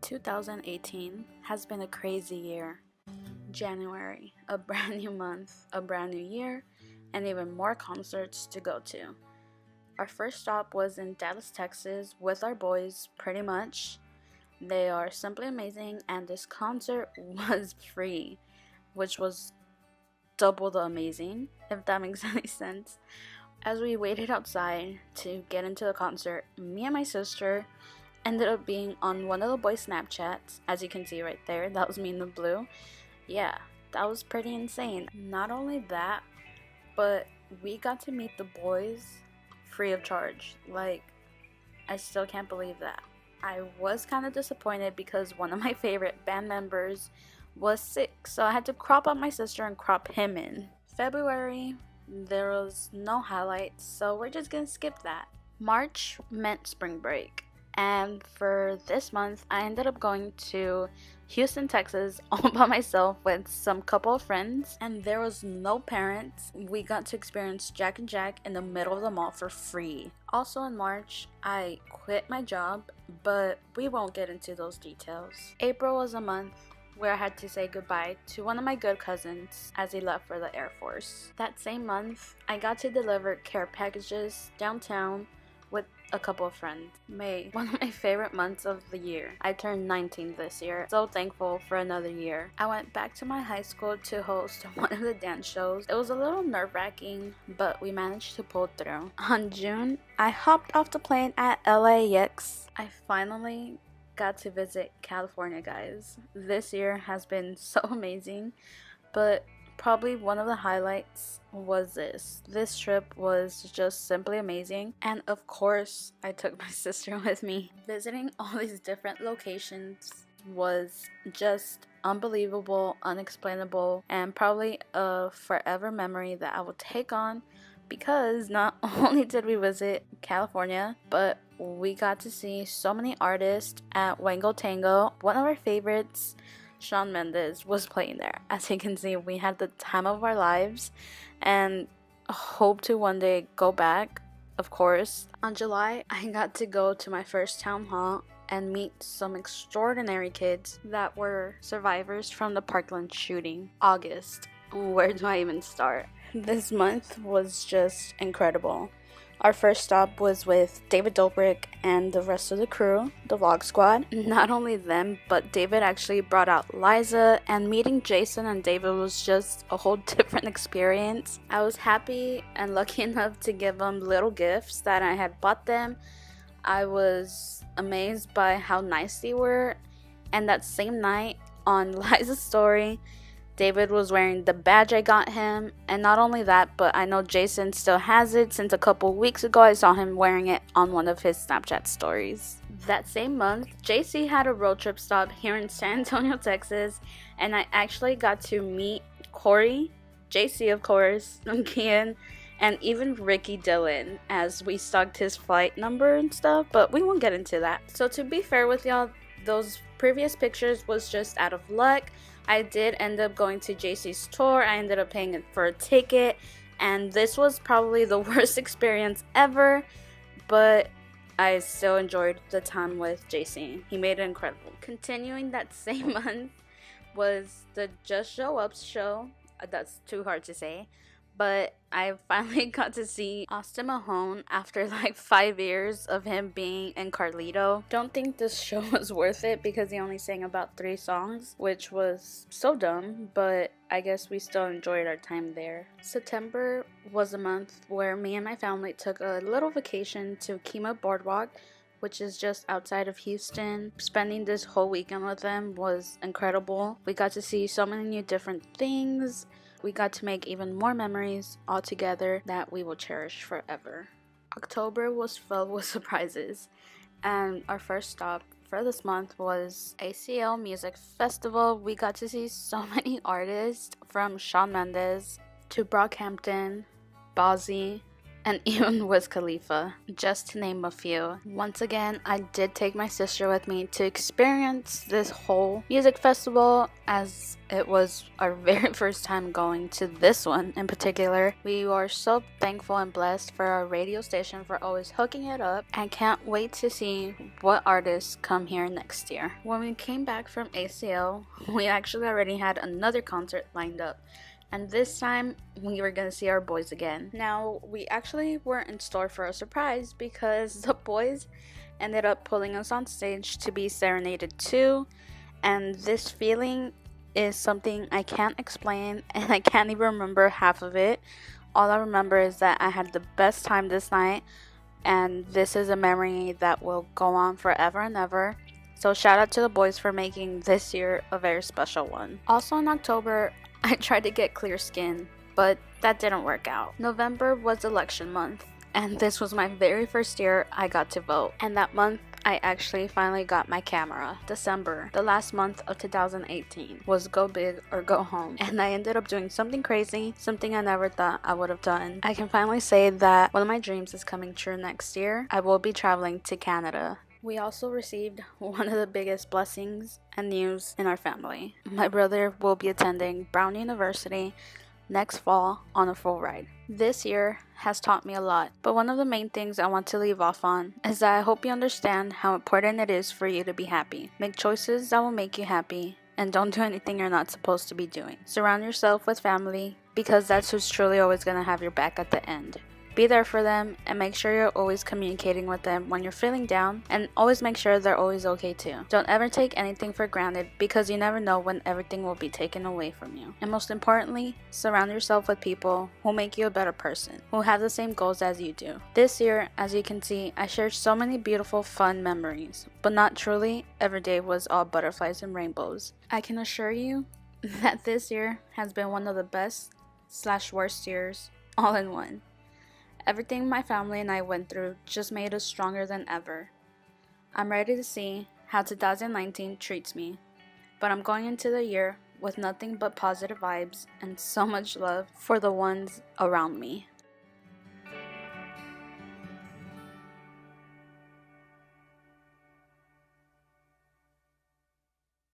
2018 has been a crazy year. January, a brand new month, a brand new year, and even more concerts to go to. Our first stop was in Dallas, Texas with our boys, pretty much. They are simply amazing, and this concert was free, which was double the amazing, if that makes any sense. As we waited outside to get into the concert, me and my sister ended up being on one of the boys' Snapchats, as you can see right there. That was me in the blue. Yeah, that was pretty insane. Not only that, but we got to meet the boys free of charge. Like, I still can't believe that. I was kind of disappointed because one of my favorite band members was sick, so I had to crop out my sister and crop him in. February, there was no highlights, so we're just gonna skip that. March meant spring break, and for this month, I ended up going to Houston, Texas, all by myself with some couple of friends, and there was no parents. We got to experience Jack and Jack in the middle of the mall for free. Also in March, I quit my job, but we won't get into those details. April was a month where I had to say goodbye to one of my good cousins as he left for the Air Force. That same month, I got to deliver care packages downtown with a couple of friends. May, one of my favorite months of the year. I turned 19 this year. So thankful for another year. I went back to my high school to host one of the dance shows. It was a little nerve-wracking, but we managed to pull through. On June, I hopped off the plane at LAX. I finally got to visit California, guys. This year has been so amazing, but probably one of the highlights was this. This trip was just simply amazing, and of course, I took my sister with me. Visiting all these different locations was just unbelievable, unexplainable, and probably a forever memory that I will take on, because not only did we visit California, but we got to see so many artists at Wango Tango. One of our favorites, Shawn Mendes, was playing there. As you can see, we had the time of our lives and hope to one day go back, of course. On July, I got to go to my first town hall and meet some extraordinary kids that were survivors from the Parkland shooting. August, where do I even start? This month was just incredible. Our first stop was with David Dobrik and the rest of the crew, the Vlog Squad. Not only them, but David actually brought out Liza, and meeting Jason and David was just a whole different experience. I was happy and lucky enough to give them little gifts that I had bought them. I was amazed by how nice they were, and that same night on Liza's story, David was wearing the badge I got him, and not only that, but I know Jason still has it since a couple weeks ago I saw him wearing it on one of his Snapchat stories. That same month, JC had a road trip stop here in San Antonio, Texas, and I actually got to meet Corey, JC of course, Kian, and even Ricky Dillon as we stalked his flight number and stuff, but we won't get into that. So to be fair with y'all, those previous pictures was just out of luck. I did end up going to JC's tour. I ended up paying for a ticket, and this was probably the worst experience ever, but I still enjoyed the time with JC. He made it incredible. Continuing that same month was the Just Show Up show. That's too hard to say. But I finally got to see Austin Mahone after like 5 years of him being in Carlito. Don't think this show was worth it because he only sang about 3 songs, which was so dumb, but I guess we still enjoyed our time there. September was a month where me and my family took a little vacation to Kemah Boardwalk, which is just outside of Houston. Spending this whole weekend with them was incredible. We got to see so many new different things. We got to make even more memories all together that we will cherish forever. October was filled with surprises, and our first stop for this month was ACL Music Festival. We got to see so many artists, from Shawn Mendes to Brockhampton, Bozzy, and even Wiz Khalifa, just to name a few. Once again, I did take my sister with me to experience this whole music festival, as it was our very first time going to this one in particular. We are so thankful and blessed for our radio station for always hooking it up, and can't wait to see what artists come here next year. When we came back from ACL, we actually already had another concert lined up, and this time we were gonna see our boys again. Now, we actually weren't in store for a surprise because the boys ended up pulling us on stage to be serenaded to, and this feeling is something I can't explain, and I can't even remember half of it. All I remember is that I had the best time this night, and this is a memory that will go on forever and ever. So shout out to the boys for making this year a very special one. Also in October, I tried to get clear skin, but that didn't work out. November was election month, and this was my very first year I got to vote. And that month, I actually finally got my camera. December, the last month of 2018, was go big or go home. And I ended up doing something crazy, something I never thought I would have done. I can finally say that one of my dreams is coming true next year. I will be traveling to Canada. We also received one of the biggest blessings and news in our family. My brother will be attending Brown University next fall on a full ride. This year has taught me a lot, but one of the main things I want to leave off on is that I hope you understand how important it is for you to be happy. Make choices that will make you happy, and don't do anything you're not supposed to be doing. Surround yourself with family, because that's who's truly always going to have your back at the end. Be there for them, and make sure you're always communicating with them when you're feeling down, and always make sure they're always okay too. Don't ever take anything for granted, because you never know when everything will be taken away from you. And most importantly, surround yourself with people who make you a better person, who have the same goals as you do. This year, as you can see, I shared so many beautiful, fun memories, but not truly every day was all butterflies and rainbows. I can assure you that this year has been one of the best/worst years all in one. Everything my family and I went through just made us stronger than ever. I'm ready to see how 2019 treats me, but I'm going into the year with nothing but positive vibes and so much love for the ones around me.